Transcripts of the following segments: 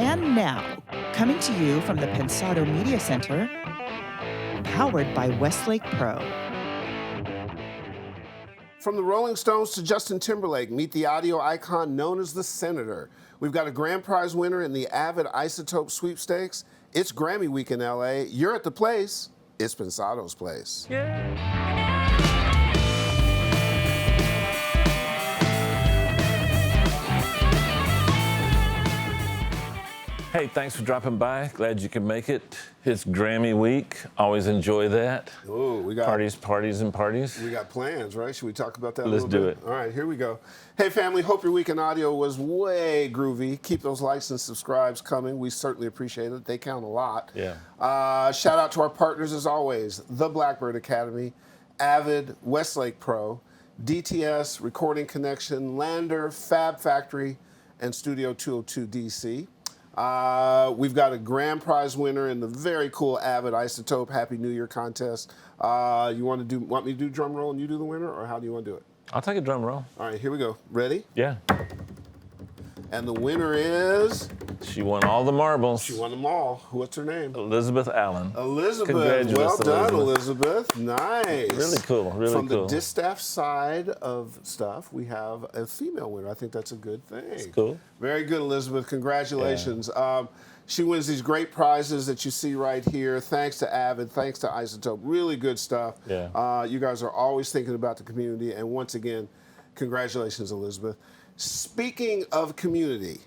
And now, coming to you from the Pensado Media Center, powered by Westlake Pro. From the Rolling Stones to Justin Timberlake, meet the audio icon known as the Senator. We've got a grand prize winner in the Avid Isotope Sweepstakes. It's Grammy Week in LA. You're at the place. It's Pensado's place. Hey, thanks for dropping by. Glad you could make it. It's Grammy Week. Always enjoy that. Oh, we got parties, and parties. We got plans, right? Should we talk about that Let's a little do bit? it. All right, here we go. Hey, family, hope your week in audio was way groovy. Keep those likes and subscribes coming. We certainly appreciate it. They count a lot. Yeah. Shout out to our partners, as always, the Blackbird Academy, Avid, Westlake Pro, DTS, Recording Connection, Lander, Fab Factory, and Studio 202 DC. We've got a grand prize winner in the very cool Avid Isotope Happy New Year contest. You want me to do drum roll and you do the winner, or how do you want to do it? I'll take a drum roll. All right, here we go. Ready? Yeah. And the winner is? She won all the marbles. She won them all. What's her name? Elizabeth Allen. Elizabeth. Congratulations, Well done, Elizabeth. Nice. Really cool, really From cool. the distaff side of stuff, we have a female winner. I think that's a good thing. That's cool. Very good, Elizabeth. Congratulations. Yeah. She wins these great prizes that you see right here. Thanks to Avid, thanks to Isotope. Really good stuff. Yeah. You guys are always thinking about the community. And once again, congratulations, Elizabeth. Speaking of community,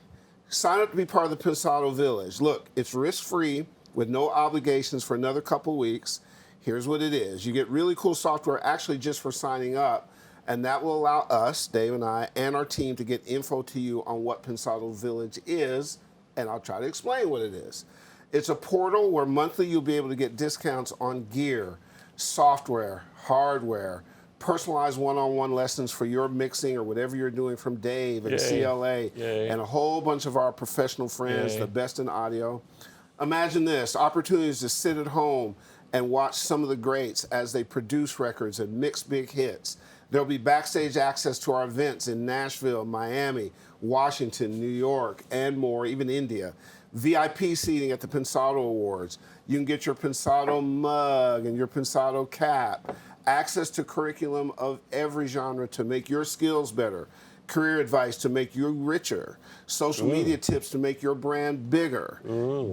sign up to be part of the Pensado Village. Look, it's risk-free with no obligations for another couple weeks. Here's what it is. You get really cool software actually just for signing up, and that will allow us, Dave and I, and our team to get info to you on what Pensado Village is, and I'll try to explain what it is. It's a portal where monthly you'll be able to get discounts on gear, software, hardware, personalized one-on-one lessons for your mixing or whatever you're doing from Dave and CLA and a whole bunch of our professional friends, the best in audio. Imagine this, opportunities to sit at home and watch some of the greats as they produce records and mix big hits. There'll be backstage access to our events in Nashville, Miami, Washington, New York, and more, even India. VIP seating at the Pensado Awards. You can get your Pensado mug and your Pensado cap. Access to curriculum of every genre to make your skills better. Career advice to make you richer. Social media tips to make your brand bigger.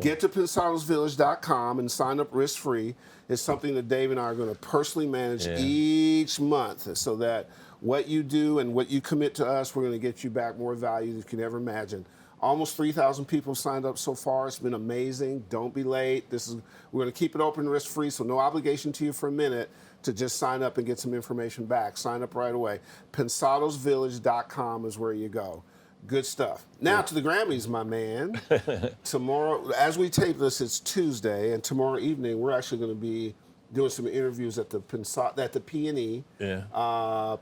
Get to pensadosvillage.com and sign up risk-free. It's something that Dave and I are going to personally manage each month so that what you do and what you commit to us, we're going to get you back more value than you can ever imagine. Almost 3,000 people signed up so far. It's been amazing. Don't be late. We're going to keep it open risk-free, so no obligation to you for a minute to just sign up and get some information back. Sign up right away. Pensadosvillage.com is where you go. Good stuff. Now to the Grammys, my man. Tomorrow, as we tape this, it's Tuesday, and tomorrow evening we're actually going to be doing some interviews at the P&E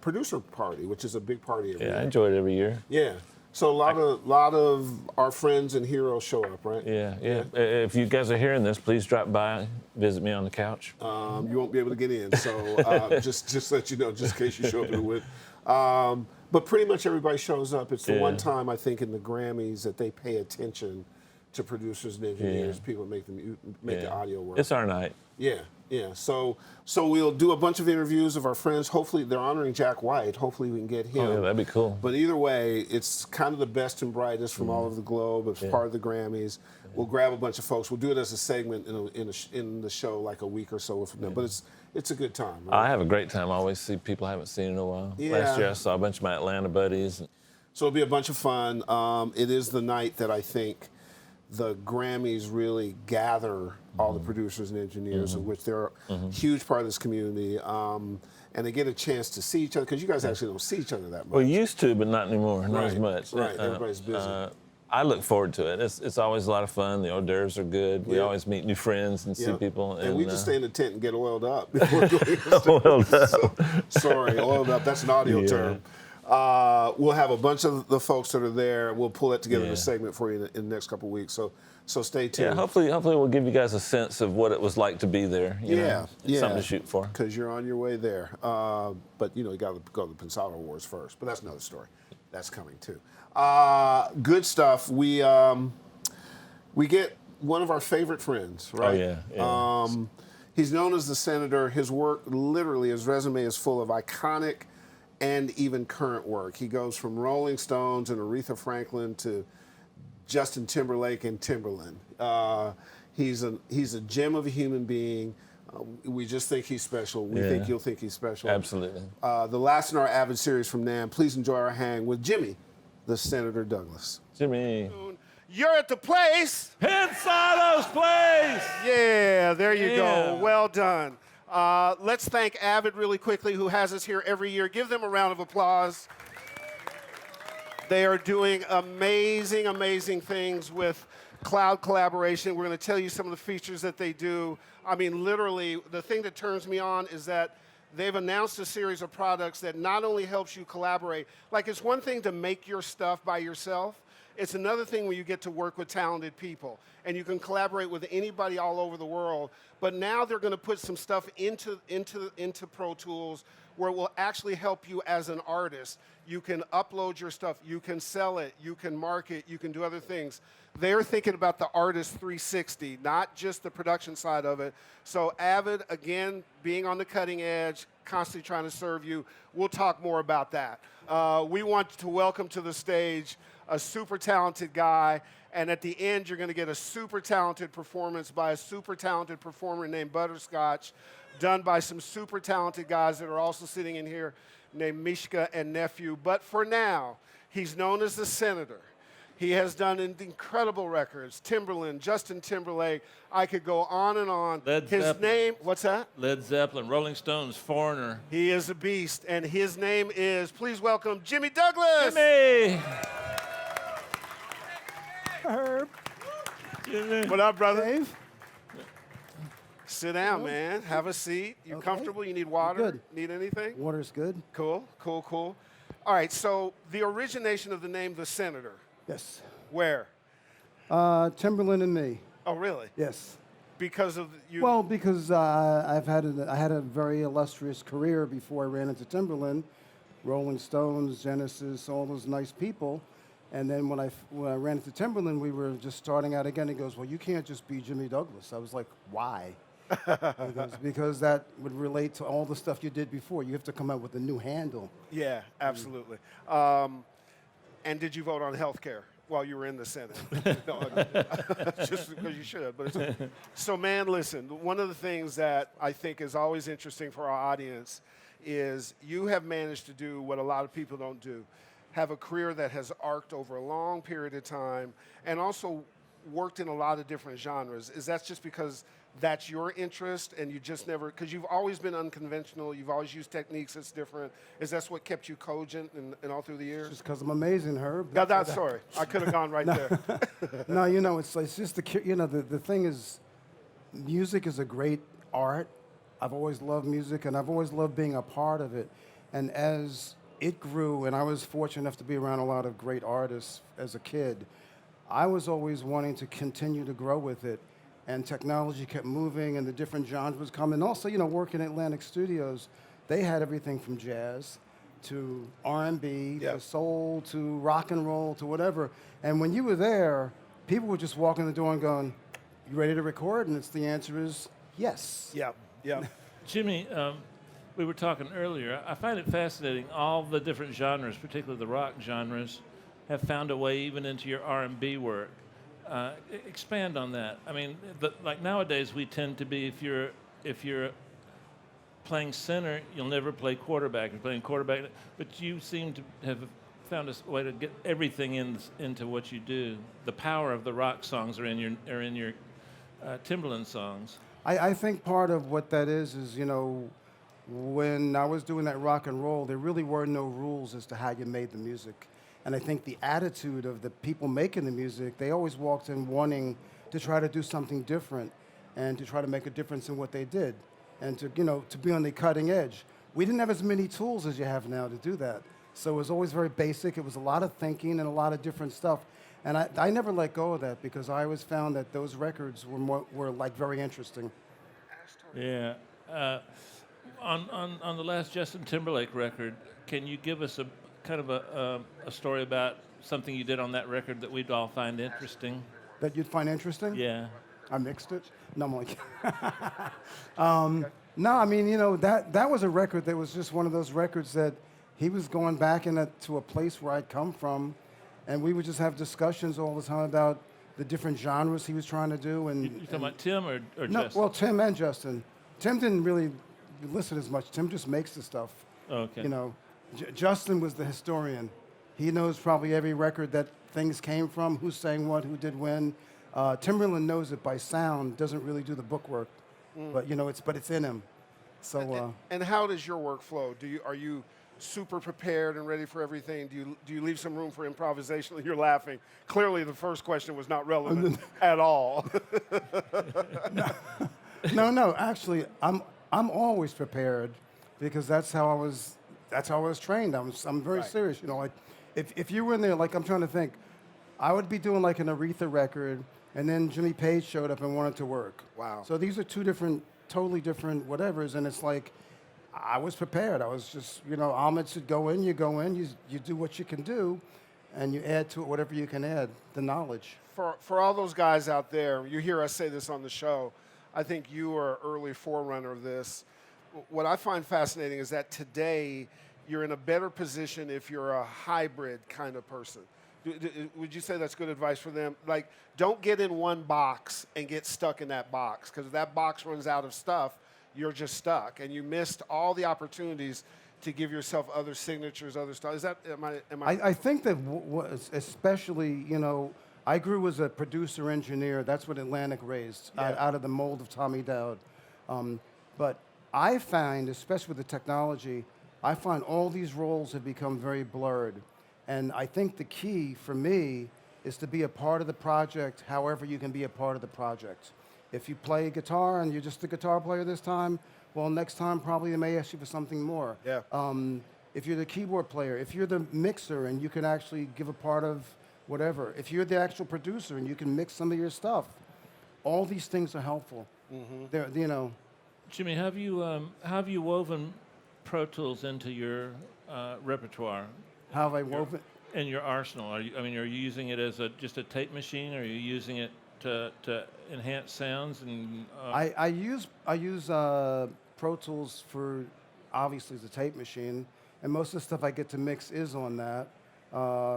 producer party, which is a big party every year. I enjoy it every year. Yeah. So a lot of our friends and heroes show up, right? Yeah. If you guys are hearing this, please drop by, visit me on the couch. You won't be able to get in, so just let you know, just in case you show up to the win. But pretty much everybody shows up. It's the one time, I think, in the Grammys that they pay attention to producers and engineers, people make the audio work. It's our night. Yeah. So we'll do a bunch of interviews of our friends. Hopefully, they're honoring Jack White. Hopefully, we can get him. Oh, yeah, that'd be cool. But either way, it's kind of the best and brightest from all over the globe. It's part of the Grammys. We'll grab a bunch of folks. We'll do it as a segment in the show, like a week or so from now. But it's a good time. Right? I have a great time. I always see people I haven't seen in a while. Yeah. Last year, I saw a bunch of my Atlanta buddies. So it'll be a bunch of fun. It is the night that I think the Grammys really gather all the producers and engineers, of which they're a huge part of this community, and they get a chance to see each other, because you guys actually don't see each other that much. Well, used to, but not anymore, not as much. Right, everybody's busy. I look forward to it. It's always a lot of fun. The hors d'oeuvres are good. We always meet new friends and see people. And we just stay in the tent and get oiled up before going. Oiled up. Sorry, oiled up. That's an audio term. We'll have a bunch of the folks that are there. We'll pull that together in a segment for you in the next couple of weeks. So stay tuned. Yeah, hopefully we'll give you guys a sense of what it was like to be there. You know, something to shoot for. Because you're on your way there. But you got to go to the Pensado Awards first. But that's another story. That's coming too. Good stuff. We we get one of our favorite friends, right? Oh, yeah. He's known as the Senator. His work, literally, his resume is full of iconic and even current work. He goes from Rolling Stones and Aretha Franklin to Justin Timberlake and Timberland. He's a gem of a human being. We just think he's special. We think you'll think he's special. Absolutely. The last in our Avid series from NAMM. Please enjoy our hang with Jimmy, the Senator Douglas. Jimmy. You're at the place. Pensado's place! Yeah, there you Yeah. go. Well done. Let's thank Avid really quickly, who has us here every year. Give them a round of applause. They are doing amazing, amazing things with cloud collaboration. We're going to tell you some of the features that they do. I mean, literally, the thing that turns me on is that they've announced a series of products that not only helps you collaborate, like it's one thing to make your stuff by yourself, it's another thing when you get to work with talented people and you can collaborate with anybody all over the world. But now they're going to put some stuff into Pro Tools where it will actually help you as an artist. You can upload your stuff, you can sell it, you can market, you can do other things. They're thinking about the artist 360, not just the production side of it. So Avid, again, being on the cutting edge, constantly trying to serve you. We'll talk more about that. We want to welcome to the stage a super talented guy, and at the end, you're going to get a super talented performance by a super talented performer named Butterscotch, done by some super talented guys that are also sitting in here named Mishka and Nephew. But for now, he's known as the Senator. He has done incredible records. Timberland, Justin Timberlake. I could go on and on. Led His Zeppelin. name, what's that? Led Zeppelin, Rolling Stones, Foreigner. He is a beast, and his name is, please welcome Jimmy Douglas. Jimmy! Herb. What up, brother? Dave? Sit down, man. Have a seat. You Okay. comfortable? You need water? Good. Need anything? Water's good. Cool, cool, cool. All right, so the origination of the name The Senator, Yes. where? Timberland and me. Oh, really? Yes. Because of you? Well, because I had a very illustrious career before I ran into Timberland, Rolling Stones, Genesis, all those nice people. And then when I ran into Timberland, we were just starting out again. He goes, well, you can't just be Jimmy Douglas. I was like, why? He goes, because that would relate to all the stuff you did before. You have to come up with a new handle. Yeah, absolutely. And did you vote on health care while you were in the Senate? No, just because you should. But so, man, listen, one of the things that I think is always interesting for our audience is you have managed to do what a lot of people don't do, have a career that has arced over a long period of time and also worked in a lot of different genres. Is that just because that's your interest and you just never, because you've always been unconventional, you've always used techniques that's different. Is that what kept you cogent and all through the years? Just because I'm amazing, Herb. No, that's sorry. I could have gone right there. No, it's just the thing is, music is a great art. I've always loved music, and I've always loved being a part of it. And as it grew, and I was fortunate enough to be around a lot of great artists as a kid, I was always wanting to continue to grow with it. And technology kept moving, and the different genres coming. Also, working at Atlantic Studios, they had everything from jazz to R&B Yeah. to soul to rock and roll to whatever. And when you were there, people would just walk in the door and going, "You ready to record?" And the answer is yes. Yeah, yeah. Jimmy, we were talking earlier. I find it fascinating. All the different genres, particularly the rock genres, have found a way even into your R&B work. Expand on that. I mean, like nowadays, we tend to be if you're playing center, you'll never play quarterback. You're playing quarterback, but you seem to have found a way to get everything into what you do. The power of the rock songs are in your Timberland songs. I think part of what that is, when I was doing that rock and roll, there really were no rules as to how you made the music. And I think the attitude of the people making the music, they always walked in wanting to try to do something different and to try to make a difference in what they did and to be on the cutting edge. We didn't have as many tools as you have now to do that. So it was always very basic. It was a lot of thinking and a lot of different stuff. And I never let go of that because I always found that those records were like very interesting. Yeah. On the last Justin Timberlake record, can you give us a kind of a story about something you did on that record that we'd all find interesting? that you'd find interesting? Yeah. I mixed it. No, I'm like, no, I mean, you know, that was a record that was just one of those records that he was going back to a place where I'd come from, and we would just have discussions all the time about the different genres he was trying to do. And You talking about Tim or no, Justin? well, Tim and Justin. Tim didn't really listen as much. Tim just makes the stuff. Okay. You know, Justin was the historian. He knows probably every record that things came from, who sang what, who did when. Timberland knows it by sound, doesn't really do the bookwork, but you know, it's in him. So. And how does your work flow? Are you super prepared and ready for everything? Do you leave some room for improvisation? You're laughing. Clearly, the first question was not relevant at all. No. Actually, I'm always prepared because that's how I was trained. I'm very serious. You know, like if you were in there, like I'm trying to think, I would be doing like an Aretha record, and then Jimmy Page showed up and wanted to work. Wow. So these are totally different whatevers, and it's like I was prepared. I was just, you know, Ahmed said go in, you do what you can do, and you add to it whatever you can add, the knowledge. For all those guys out there, you hear us say this on the show, I think you are an early forerunner of this. What I find fascinating is that today you're in a better position if you're a hybrid kind of person. Would you say that's good advice for them? Like, don't get in one box and get stuck in that box, because if that box runs out of stuff, you're just stuck, and you missed all the opportunities to give yourself other signatures, other stuff. Is that, am I? I think that especially, you know, I grew as a producer engineer. That's what Atlantic raised out of the mold of Tommy Dowd. But I find, especially with the technology, I find all these roles have become very blurred. And I think the key for me is to be a part of the project however you can be a part of the project. If you play guitar and you're just a guitar player this time, well, next time probably they may ask you for something more. Yeah. If you're the keyboard player, if you're the mixer and you can actually give a part of whatever, if you're the actual producer and you can mix some of your stuff, all these things are helpful. They're, you know. Jimmy, have you woven Pro Tools into your repertoire? How have I woven? In your arsenal, are you using it as just a tape machine? Or are you using it to enhance sounds? And I use Pro Tools for obviously as a tape machine, and most of the stuff I get to mix is on that.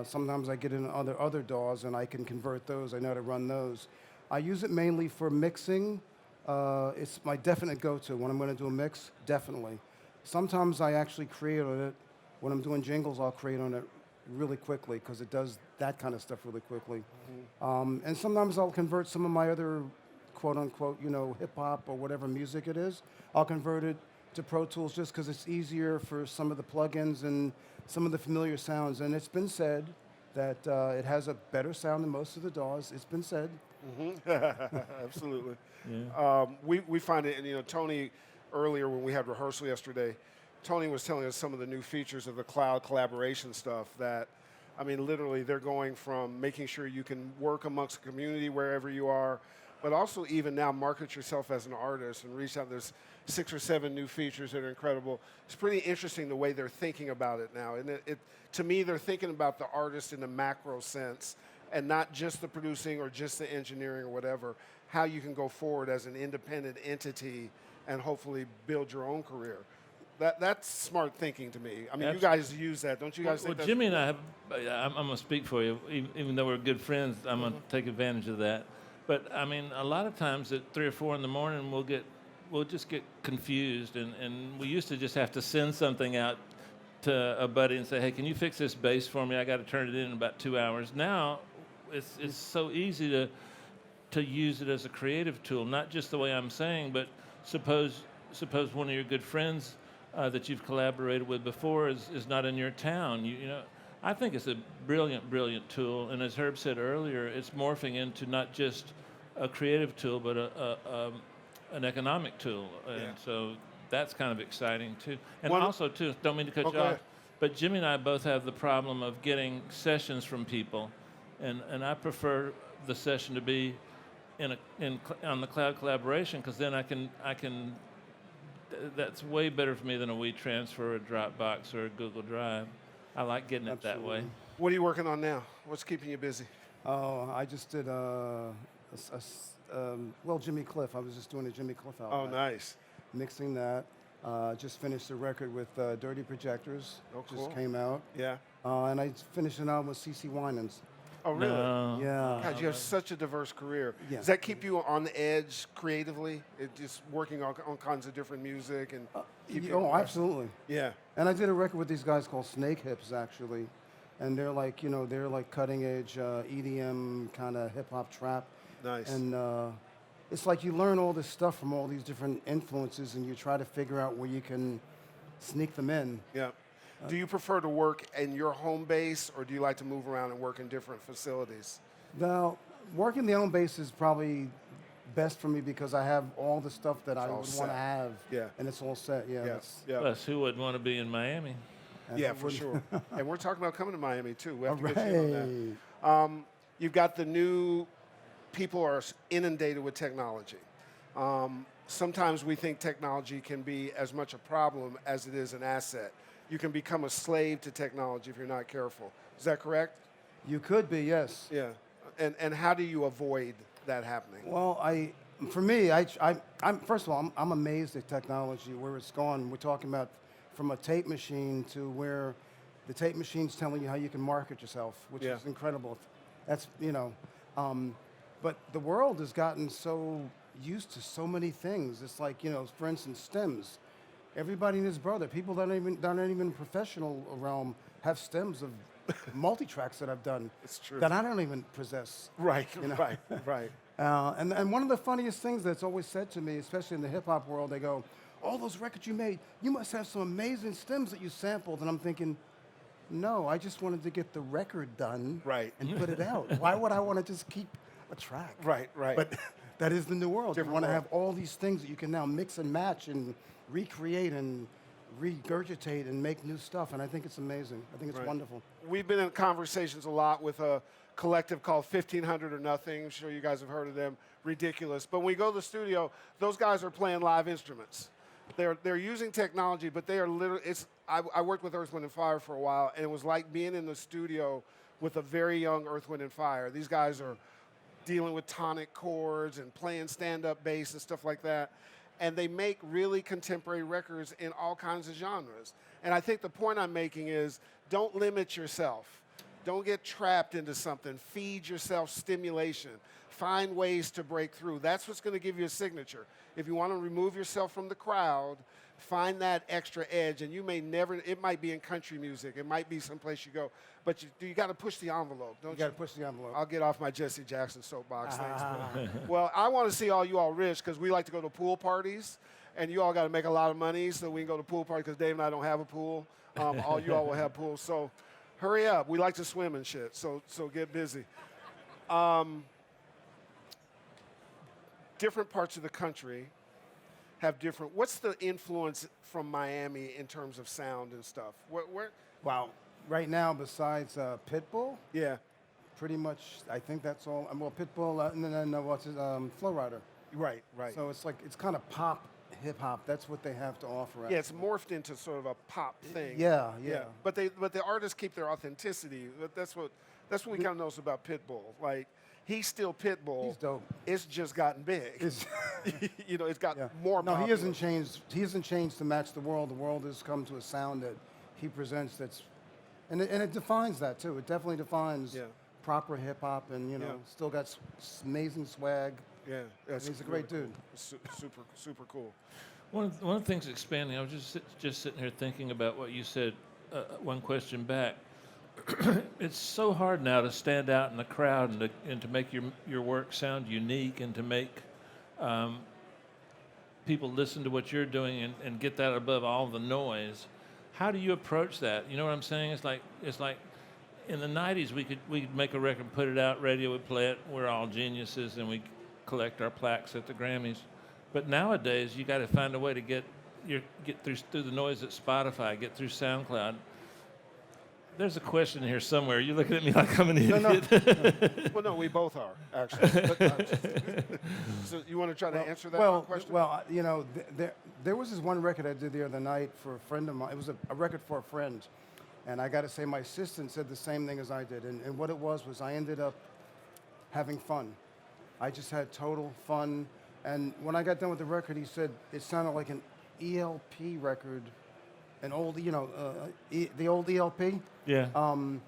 Sometimes I get in other DAWs and I can convert those. I know how to run those. I use it mainly for mixing. It's my definite go-to when I'm going to do a mix. Definitely. Sometimes I actually create on it. When I'm doing jingles, I'll create on it really quickly because it does that kind of stuff really quickly. And sometimes I'll convert some of my other quote-unquote, you know, hip-hop or whatever music it is. I'll convert it to Pro Tools just because it's easier for some of the plugins and some of the familiar sounds. And it's been said that it has a better sound than most of the DAWs. It's been said. Absolutely. Yeah. We find it, and you know, Tony, earlier when we had rehearsal yesterday, Tony was telling us some of the new features of the cloud collaboration stuff that, I mean, literally they're going from making sure you can work amongst the community wherever you are, but also even now market yourself as an artist and reach out. There's 6 or 7 new features that are incredible. It's pretty interesting the way they're thinking about it now. And to me, they're thinking about the artist in the macro sense and not just the producing or just the engineering or whatever, how you can go forward as an independent entity and hopefully build your own career. That's smart thinking to me. I mean, Absolutely. you guys use that, don't you guys think Well, Jimmy and I have, I'm going to speak for you, even though we're good friends, I'm going to take advantage of that. But I mean, a lot of times at 3 or 4 in the morning, we'll just get confused, and we used to just have to send something out to a buddy and say, hey, can you fix this bass for me? I got to turn it in about 2 hours. Now, it's so easy to use it as a creative tool, not just the way I'm saying, but suppose one of your good friends that you've collaborated with before is not in your town. You know, I think it's a brilliant tool, and as Herb said earlier, it's morphing into not just a creative tool, but an economic tool, and so that's kind of exciting too. And also too, don't mean to cut you off, but Jimmy and I both have the problem of getting sessions from people, and I prefer the session to be on the cloud collaboration, because then I can. That's way better for me than a WeTransfer, or a Dropbox, or a Google Drive. I like getting it that way. What are you working on now? What's keeping you busy? Oh, I just did Jimmy Cliff. I was just doing a Jimmy Cliff album. Oh, nice. Mixing that. Just finished a record with Dirty Projectors. Oh, cool. Just came out. Yeah. And I finished an album with CeCe Winans. Oh, really? No. Yeah. God, you have such a diverse career. Yeah. Does that keep you on the edge creatively? Just working on kinds of different music and keep you Oh, absolutely. Yeah. And I did a record with these guys called Snake Hips, actually. And they're like, they're like cutting edge EDM kind of hip hop trap. Nice. And it's like you learn all this stuff from all these different influences and you try to figure out where you can sneak them in. Yeah. Do you prefer to work in your home base, or do you like to move around and work in different facilities? Now, working the own base is probably best for me because I have all the stuff that I all would set. want to have. Yeah. And it's all set, yeah. Yes. Yeah. Plus, who wouldn't want to be in Miami? Yeah, for sure. And we're talking about coming to Miami too. We have to All get you on that. You've got the new people are inundated with technology. Sometimes we think technology can be as much a problem as it is an asset. You can become a slave to technology if you're not careful. Is that correct? You could be, yes. Yeah. And how do you avoid that happening? Well, for me, I'm first of all, I'm amazed at technology, where it's gone. We're talking about from a tape machine to where the tape machine's telling you how you can market yourself, which Yeah. is incredible. That's, but the world has gotten so used to so many things. It's like, for instance, stems. Everybody and his brother, people that aren't even professional realm, have stems of multi-tracks that I've done. It's true. That I don't even possess. Right, right. And one of the funniest things that's always said to me, especially in the hip hop world, they go, all those records you made, you must have some amazing stems that you sampled. And I'm thinking, no, I just wanted to get the record done Right. and put it out. Why would I want to just keep a track? Right. But that is the new world. Different you want to world. have all these things that you can now mix and match and recreate and regurgitate and make new stuff. And I think it's amazing. I think it's Right. wonderful. We've been in conversations a lot with a collective called 1500 or Nothing. I'm sure you guys have heard of them. Ridiculous. But when we go to the studio, those guys are playing live instruments. They're using technology, but they are literally. I worked with Earth, Wind, and Fire for a while, and it was like being in the studio with a very young Earth, Wind, and Fire. These guys are dealing with tonic chords and playing stand-up bass and stuff like that. And they make really contemporary records in all kinds of genres. And I think the point I'm making is don't limit yourself. Don't get trapped into something. Feed yourself stimulation. Find ways to break through. That's what's going to give you a signature. If you want to remove yourself from the crowd, find that extra edge. And you may never, it might be in country music. It might be someplace you go. But you got to push the envelope, don't you? You got to push the envelope. I'll get off my Jesse Jackson soapbox. Thanks. Well, I want to see all you all rich because we like to go to pool parties. And you all got to make a lot of money so we can go to pool parties because Dave and I don't have a pool. All you all will have pools. So hurry up. We like to swim and shit. So get busy. Different parts of the country have different. What's the influence from Miami in terms of sound and stuff? Where? Wow. Right now, besides Pitbull, Yeah. pretty much, I think that's all. Well, Pitbull, and then what's his, Flow Rider. Right. So it's kind of pop, hip hop. That's what they have to offer. Yeah, it's morphed into sort of a pop thing. Yeah. But the artists keep their authenticity. That's what we kind of notice about Pitbull. Like he's still Pitbull. He's dope. It's just gotten big. It's- It's got Yeah. more. No, he popular. hasn't changed. He hasn't changed to match the world. The world has come to a sound that he presents. And it defines that too. It definitely defines Yeah. proper hip hop, and Yeah. still got amazing swag. Yeah, that's He's a great really dude. cool. Super cool. One of the things expanding, I was just sitting here thinking about what you said one question back. It's so hard now to stand out in the crowd and to make your work sound unique and to make people listen to what you're doing and get that above all the noise. How do you approach that? You know what I'm saying? It's like in the 90s we'd make a record, put it out, radio would play it. We're all geniuses and we collect our plaques at the Grammys. But nowadays you got to find a way to get through the noise at Spotify, get through SoundCloud. There's a question here somewhere. You're looking at me like I'm an idiot. Well, no, we both are actually. So you want to try to answer that one question? Well, there was this one record I did the other night for a friend of mine. It was a record for a friend. And I got to say, my assistant said the same thing as I did. And what it was I ended up having fun. I just had total fun. And when I got done with the record, he said it sounded like an ELP record, an old, the old ELP. Yeah. No,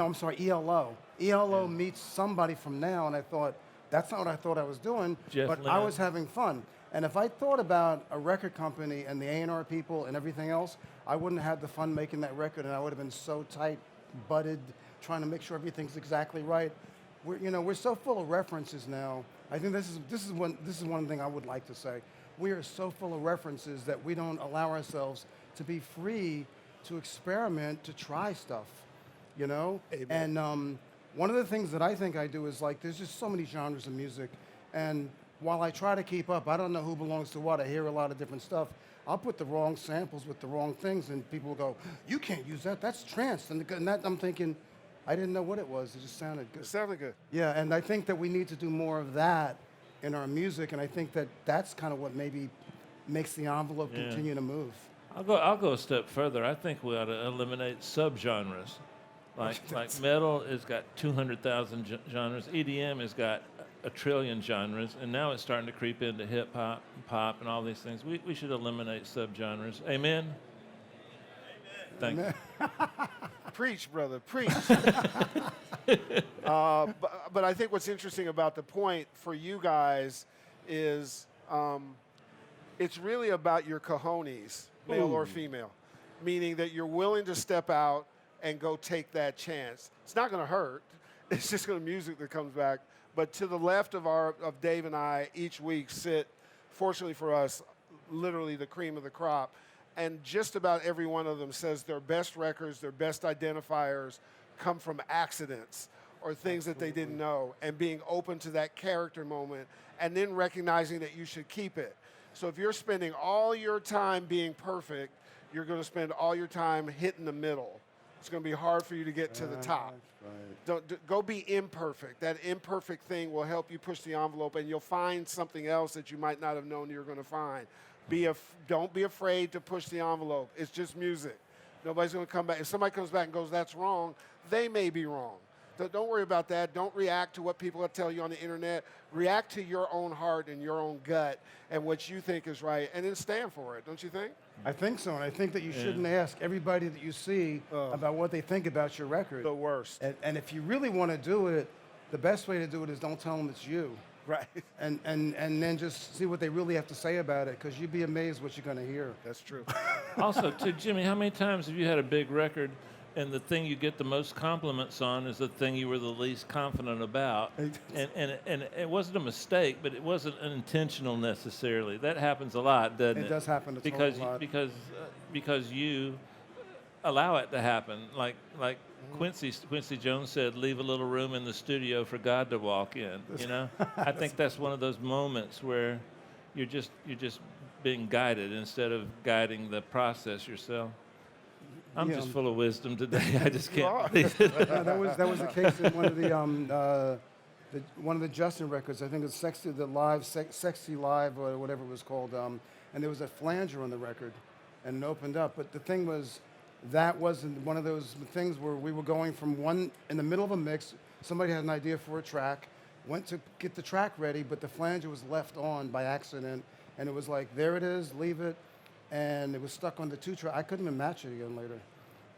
I'm sorry, ELO. ELO meets somebody from now, and I thought, that's not what I thought I was doing, Jeff but I Lynne. was having fun. And if I thought about a record company and the A&R people and everything else, I wouldn't have had the fun making that record, and I would have been so tight-butted, trying to make sure everything's exactly right. We're so full of references now. I think this is one thing I would like to say. We are so full of references that we don't allow ourselves to be free to experiment, to try stuff, Amen. And one of the things that I think I do is, like, there's just so many genres of music, and while I try to keep up, I don't know who belongs to what. I hear a lot of different stuff. I'll put the wrong samples with the wrong things, and people will go, you can't use that, that's trance. And that, I'm thinking, I didn't know what it was, it just sounded good. It sounded good. Yeah, and I think that we need to do more of that in our music, and I think that that's kind of what maybe makes the envelope continue to move. I'll go a step further. I think we ought to eliminate subgenres. Like metal has got 200,000 genres. EDM has got a trillion genres, and now it's starting to creep into hip hop, pop, and all these things. We should eliminate subgenres. Amen. Thank you. Preach, brother, preach. But I think what's interesting about the point for you guys is it's really about your cojones, male or female, meaning that you're willing to step out and go take that chance. It's not going to hurt. It's just going to music that comes back. But to the left of Dave and I, each week sit, fortunately for us, literally the cream of the crop. And just about every one of them says their best records, their best identifiers come from accidents or things that they didn't know, and being open to that character moment and then recognizing that you should keep it. So if you're spending all your time being perfect, you're going to spend all your time hitting the middle. It's going to be hard for you to get to the top. Right. Go be imperfect. That imperfect thing will help you push the envelope, and you'll find something else that you might not have known you were going to find. Don't be afraid to push the envelope. It's just music. Nobody's going to come back. If somebody comes back and goes, that's wrong, they may be wrong. Don't worry about that. Don't react to what people tell you on the internet. React to your own heart and your own gut and what you think is right, and then stand for it, don't you think? I think so, and I think that you shouldn't ask everybody that you see about what they think about your record. The worst. And if you really want to do it, the best way to do it is don't tell them it's you. Right. And then just see what they really have to say about it, because you'd be amazed what you're going to hear. That's true. Also, to Jimmy, how many times have you had a big record and the thing you get the most compliments on is the thing you were the least confident about? And it wasn't a mistake, but it wasn't intentional necessarily. That happens a lot, doesn't it? It does happen a because lot. because you allow it to happen. Like Quincy Jones said, leave a little room in the studio for God to walk in. You know, I think that's one of those moments where you're just being guided instead of guiding the process yourself. I'm just full of wisdom today. I just can't believe it. That was the case in one of the Justin records. I think it's Sexy Live or whatever it was called. And there was a flanger on the record, and it opened up. But the thing was, that wasn't one of those things where we were going from one in the middle of a mix. Somebody had an idea for a track, went to get the track ready, but the flanger was left on by accident, and it was like, there it is, leave it. And it was stuck on the 2-track. I couldn't even match it again later.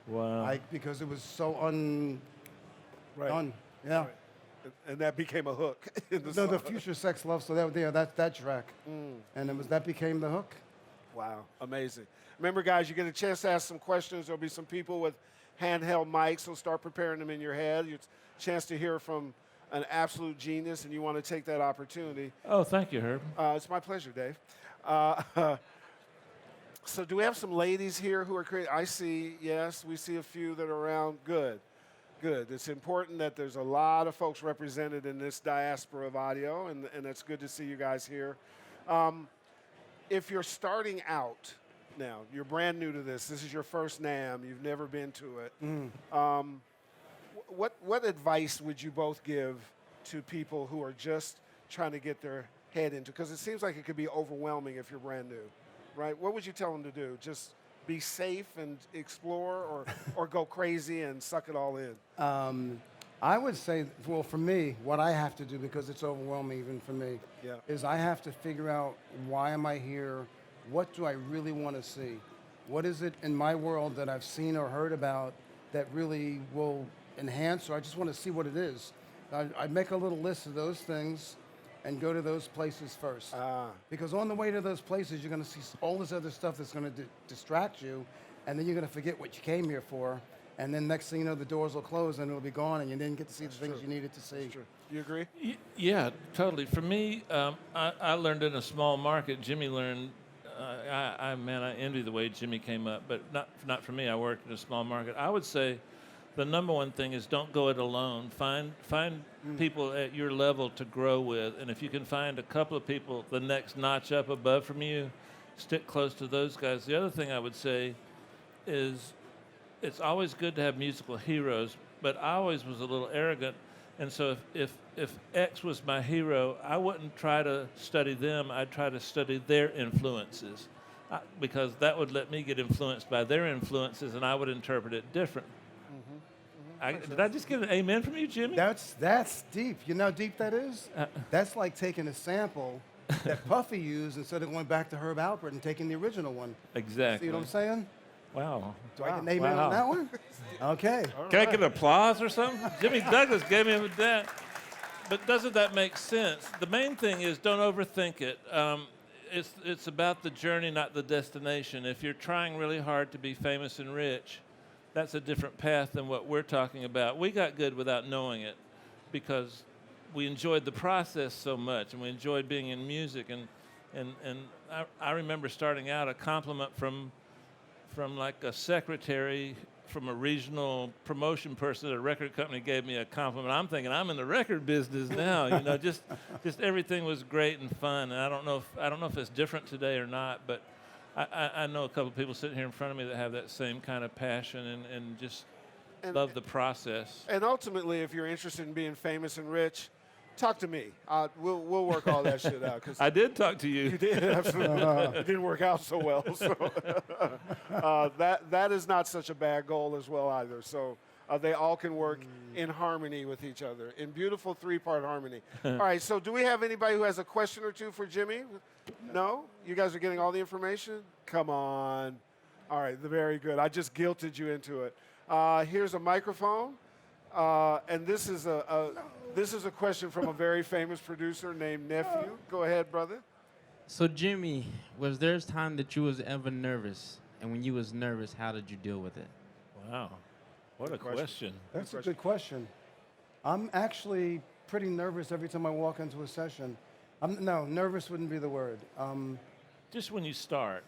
Wow. Because it was so done. Yeah. Right. And that became a hook in the No, song. the Future Sex Love. So that track, and that became the hook. Wow, amazing. Remember, guys, you get a chance to ask some questions. There'll be some people with handheld mics, so start preparing them in your head. It's a chance to hear from an absolute genius, and you want to take that opportunity. Oh, thank you, Herb. It's my pleasure, Dave. So do we have some ladies here who are creative? I see, yes, we see a few that are around. Good. It's important that there's a lot of folks represented in this diaspora of audio, and it's good to see you guys here. If you're starting out now, you're brand new to this is your first NAMM, you've never been to it, what advice would you both give to people who are just trying to get their head into, because it seems like it could be overwhelming if you're brand new, right? What would you tell them to do? Just be safe and explore, or go crazy and suck it all in? I would say, well, for me, what I have to do, because it's overwhelming even for me, Yeah. is I have to figure out why am I here? What do I really want to see? What is it in my world that I've seen or heard about that really will enhance, or I just want to see what it is? I make a little list of those things and go to those places first. Because on the way to those places, you're going to see all this other stuff that's going to distract you, and then you're going to forget what you came here for. And then next thing you know, the doors will close and it'll be gone, and you didn't get to see the things you needed to see. You agree? Yeah, totally. For me, I learned in a small market. Jimmy learned. I envy the way Jimmy came up, but not for me. I worked in a small market. I would say the number one thing is don't go it alone. Find people at your level to grow with, and if you can find a couple of people the next notch up above from you, stick close to those guys. The other thing I would say is it's always good to have musical heroes, but I always was a little arrogant, and so if X was my hero, I wouldn't try to study them. I'd try to study their influences, because that would let me get influenced by their influences, and I would interpret it different. Did I just get an amen from you, Jimmy? That's deep. You know how deep that is? That's like taking a sample that Puffy used instead of going back to Herb Alpert and taking the original one. Exactly. See what I'm saying? Wow. Do I get an amen on that one? Okay. Can I get an applause or something? Jimmy Douglas gave me that. But doesn't that make sense? The main thing is don't overthink it. It's about the journey, not the destination. If you're trying really hard to be famous and rich, that's a different path than what we're talking about. We got good without knowing it because we enjoyed the process so much, and we enjoyed being in music. And I remember starting out, a compliment from like a secretary from a regional promotion person at a record company gave me a compliment. I'm thinking I'm in the record business now. You know, just everything was great and fun. And I don't know if it's different today or not, but I know a couple of people sitting here in front of me that have that same kind of passion and just love the process. And ultimately, if you're interested in being famous and rich, talk to me. We'll work all that shit out. 'Cause I did talk to you. You did, absolutely. It didn't work out so well. So that is not such a bad goal as well either. So they all can work in harmony with each other, in beautiful three-part harmony. All right, so do we have anybody who has a question or two for Jimmy? No? You guys are getting all the information? Come on. All right, very good. I just guilted you into it. Here's a microphone, and this is a question from a very famous producer named Nephew. Go ahead, brother. So Jimmy, was there a time that you was ever nervous? And when you was nervous, how did you deal with it? Wow. What a question. That's a good question. I'm actually pretty nervous every time I walk into a session. No, nervous wouldn't be the word. Just when you start.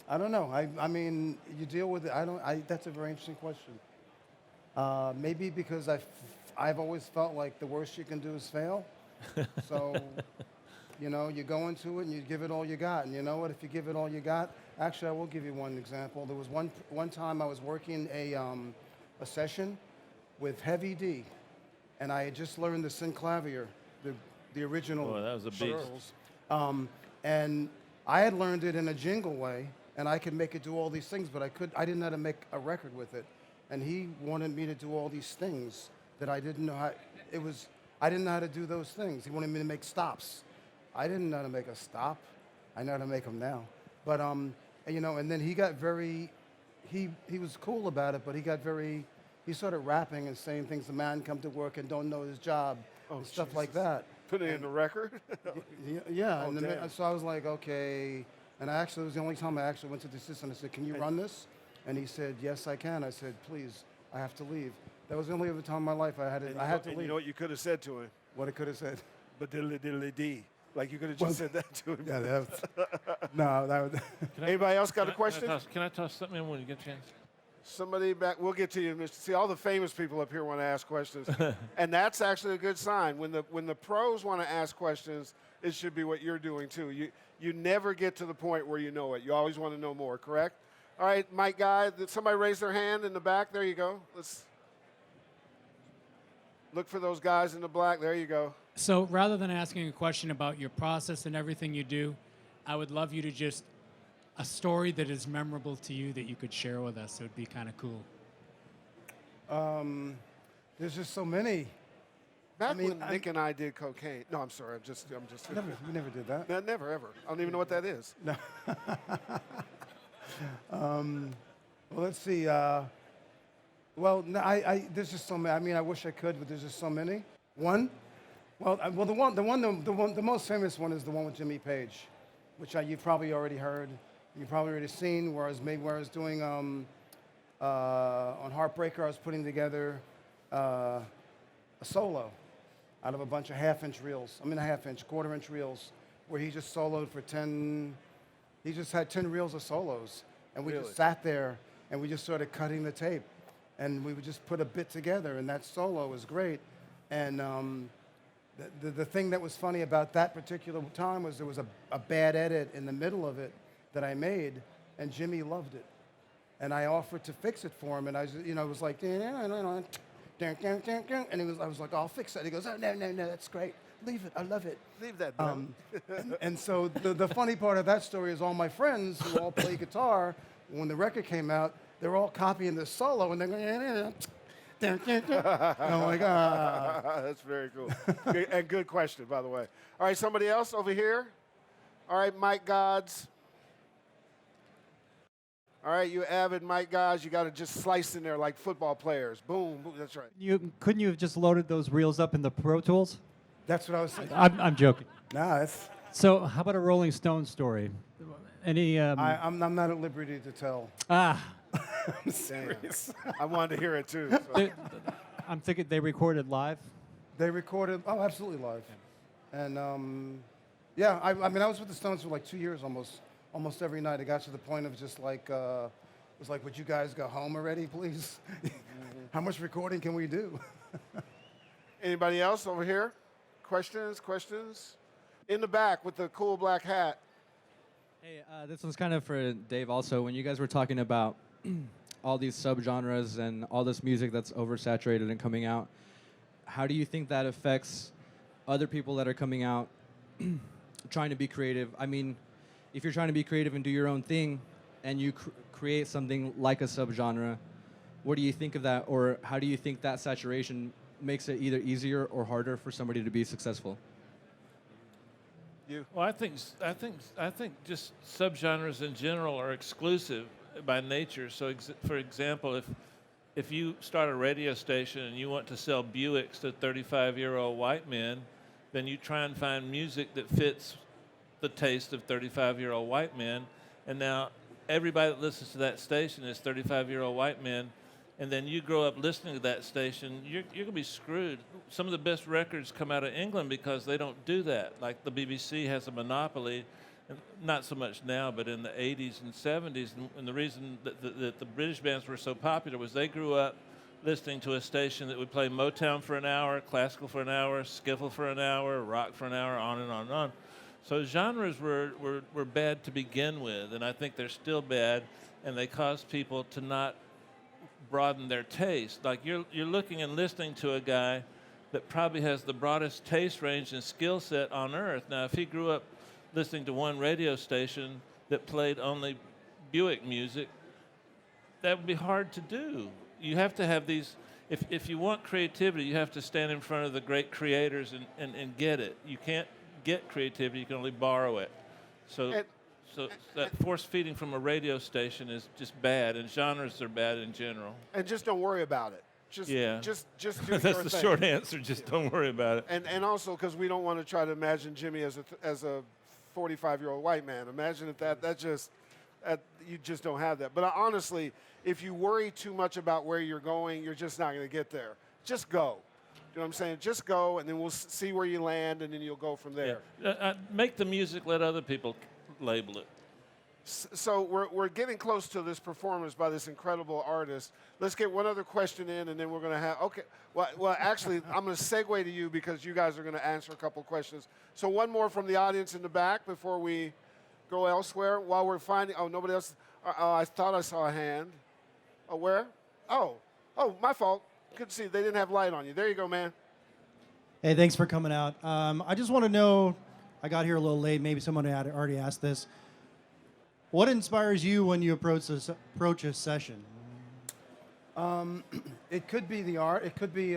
I don't know. I mean, you deal with it. That's a very interesting question. Maybe because I've always felt like the worst you can do is fail. So, you know, you go into it and you give it all you got. And you know what? If you give it all you got, actually, I will give you one example. There was one time I was working a session with Heavy D, and I had just learned the synclavier, the original. Oh, that was a beast. Charles. And I had learned it in a jingle way, and I could make it do all these things, but I didn't know how to make a record with it. And he wanted me to do all these things that I didn't know how. I didn't know how to do those things. He wanted me to make stops. I didn't know how to make a stop. I know how to make them now. But you know, and then he got very, he was cool about it, but he started rapping and saying things. The man come to work and don't know his job, and stuff like that. Put it in the record? Yeah. Oh, And damn. so I was like, okay. And it was the only time I actually went to the assistant and said, can you run this? And he said, yes, I can. I said, please, I have to leave. That was the only other time in my life I had to leave. You know what you could have said to him? What I could have said? But diddly-diddly-dee. Like you could have just said that to him. Yeah, that was, no, that was. Anybody else got a question? Can I toss something in when you get a chance? Somebody back. We'll get to you, Mr. See, all the famous people up here want to ask questions, and that's actually a good sign. When the pros want to ask questions, it should be what you're doing too. You never get to the point where you know it. You always want to know more. Correct? All right, Mike Guy. Did somebody raise their hand in the back? There you go. Let's look for those guys in the black. There you go. So rather than asking a question about your process and everything you do, I would love you to just a story that is memorable to you that you could share with us. It would be kind of cool. There's just so many. Back when Nick and I did cocaine. No, I'm sorry. I'm just. We never did that. No, never ever. I don't even know what that is. No. Well, let's see. Well, no, there's just so many. I mean, I wish I could, but there's just so many. One. Well, the most famous one is the one with Jimmy Page, which you've probably already heard. You've probably already seen. Where I was doing on Heartbreaker, I was putting together a solo out of a bunch of half-inch reels. I mean, a half-inch, quarter-inch reels, where he just soloed for 10. He just had 10 reels of solos, and we just sat there and we just started cutting the tape, and we would just put a bit together, and that solo was great. And the thing that was funny about that particular time was there was a bad edit in the middle of it that I made, and Jimmy loved it. And I offered to fix it for him, and I was like, and I was like, I'll fix that. He goes, oh, no, that's great. Leave it, I love it. Leave that, bro. And so the funny part of that story is all my friends who all play guitar, when the record came out, they're all copying this solo, and they're going, I'm like, ah. That's very cool. And good question, by the way. All right, somebody else over here? All right, Mike Gods. All right, you avid Mike guys, you got to just slice in there like football players. Boom, boom, that's right. Couldn't you have just loaded those reels up in the Pro Tools? That's what I was saying. I'm joking. Nah, it's. So how about a Rolling Stone story? Any? I'm not at liberty to tell. I'm serious. I wanted to hear it too. So. I'm thinking they recorded live. They recorded, absolutely live. And yeah, I mean, I was with the Stones for like 2 years almost every night. It got to the point of just like, it was like, would you guys go home already, please? How much recording can we do? Anybody else over here? Questions? In the back with the cool black hat. Hey, this one's kind of for Dave also. When you guys were talking about all these subgenres and all this music that's oversaturated and coming out, how do you think that affects other people that are coming out trying to be creative? I mean, if you're trying to be creative and do your own thing and you create something like a subgenre, what do you think of that? Or how do you think that saturation makes it either easier or harder for somebody to be successful? You? Well, I think just subgenres in general are exclusive by nature. So, for example, if you start a radio station and you want to sell Buicks to 35-year-old white men, then you try and find music that fits the taste of 35-year-old white men. And now everybody that listens to that station is 35-year-old white men. And then you grow up listening to that station, you're going to be screwed. Some of the best records come out of England because they don't do that. Like the BBC has a monopoly, and not so much now, but in the 80s and 70s. And the reason that the British bands were so popular was they grew up listening to a station that would play Motown for an hour, classical for an hour, skiffle for an hour, rock for an hour, on and on and on. So genres were bad to begin with, and I think they're still bad, and they cause people to not broaden their taste. Like you're looking and listening to a guy that probably has the broadest taste range and skill set on earth. Now, if he grew up listening to one radio station that played only Buick music, that would be hard to do. You have to have these, if you want creativity, you have to stand in front of the great creators and get it. You can't get creativity, you can only borrow it. So that force feeding from a radio station is just bad, and genres are bad in general. And just don't worry about it. Just do your That's the thing. short answer. Just don't worry about it. And also because we don't want to try to imagine Jimmy as a 45-year-old white man. Imagine if you just don't have that. But honestly, if you worry too much about where you're going, you're just not going to get there. Just go. You know what I'm saying? Just go, and then we'll see where you land, and then you'll go from there. Yeah. Make the music, let other people label it. So we're getting close to this performance by this incredible artist. Let's get one other question in, and then we're going to have, okay. Well, actually, I'm going to segue to you because you guys are going to answer a couple questions. So one more from the audience in the back before we go elsewhere. While we're finding, nobody else. I thought I saw a hand. Oh, where? Oh, my fault. Couldn't see. They didn't have light on you. There you go, man. Hey, thanks for coming out. I just want to know, I got here a little late. Maybe someone had already asked this. What inspires you when you approach a session? It could be the art. It could be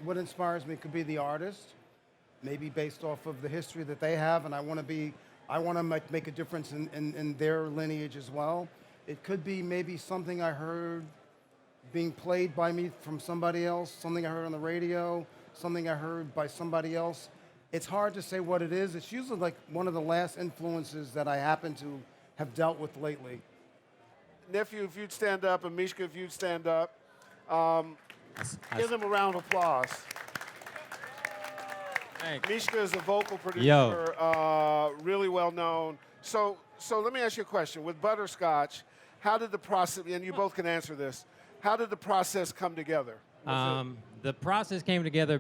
what inspires me. Could be the artist, maybe based off of the history that they have, and I want to make a difference in their lineage as well. It could be maybe something I heard being played by me from somebody else, something I heard on the radio, something I heard by somebody else. It's hard to say what it is. It's usually like one of the last influences that I happen to have dealt with lately. Nephew, if you'd stand up, and Mishka, if you'd stand up. Give them a round of applause. Thanks. Mishka is a vocal producer, really well known. So let me ask you a question. With Butterscotch, how did the process, and you both can answer this, how did the process come together? The process came together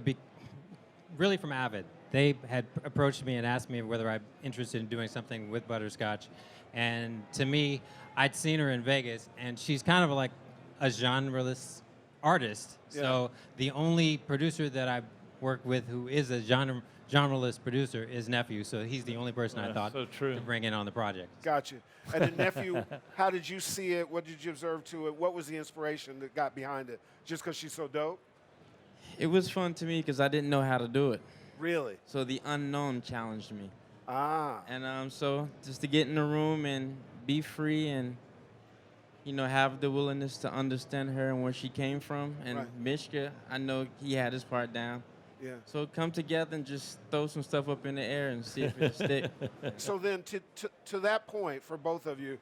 really from Avid. They had approached me and asked me whether I'm interested in doing something with Butterscotch. And to me, I'd seen her in Vegas, and she's kind of like a genreless artist. Yeah. So the only producer that I work with who is a genreless producer is Nephew. So he's the only person I thought to bring in on the project. Gotcha. And then Nephew, how did you see it? What did you observe to it? What was the inspiration that got behind it? Just because she's so dope? It was fun to me because I didn't know how to do it. Really? So the unknown challenged me. Ah. And so just to get in the room and be free and, you know, have the willingness to understand her and where she came from. And Right. Mishka, I know he had his part down. Yeah. So come together and just throw some stuff up in the air and see if it'll stick. So then to that point for both of you,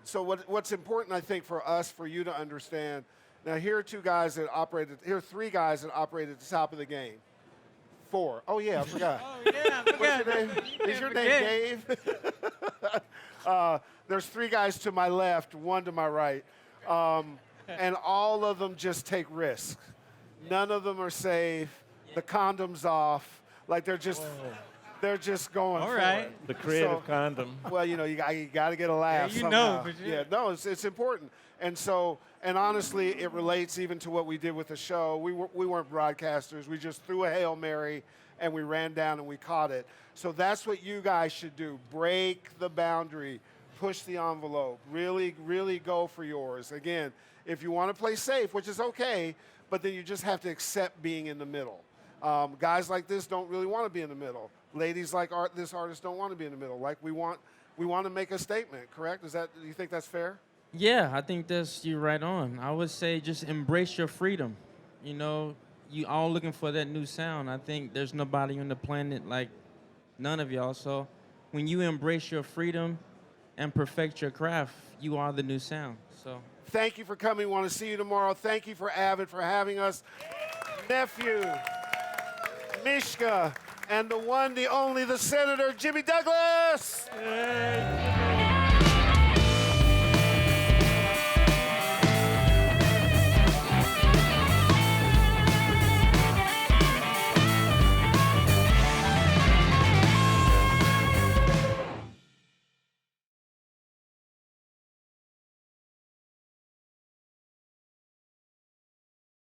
so what's important, I think, for us, for you to understand, now here are three guys that operate at the top of the game. 4. Oh, yeah, I forgot. Oh, yeah, I What's your name? Is your name Dave? There's 3 guys to my left, 1 to my right. And all of them just take risks. None of them are safe. The condom's off. Like they're just going for it. The creative condom. Well, you know, you got to get a laugh somehow. For sure. Yeah, no, it's important. And honestly, it relates even to what we did with the show. We weren't broadcasters. We just threw a Hail Mary and we ran down and we caught it. So that's what you guys should do. Break the boundary. Push the envelope. Really, really go for yours. Again, if you want to play safe, which is okay, but then you just have to accept being in the middle. Guys like this don't really want to be in the middle. Ladies like this artist don't want to be in the middle. Like we want to make a statement, correct? Do you think that's fair? Yeah, I think you're right on. I would say just embrace your freedom. You know, you all looking for that new sound. I think there's nobody on the planet like none of y'all. So when you embrace your freedom and perfect your craft, you are the new sound. So thank you for coming. Want to see you tomorrow. Thank you for Avid for having us. Nephew, Mishka, and the one, the only, the Senator, Jimmy Douglas. Yay.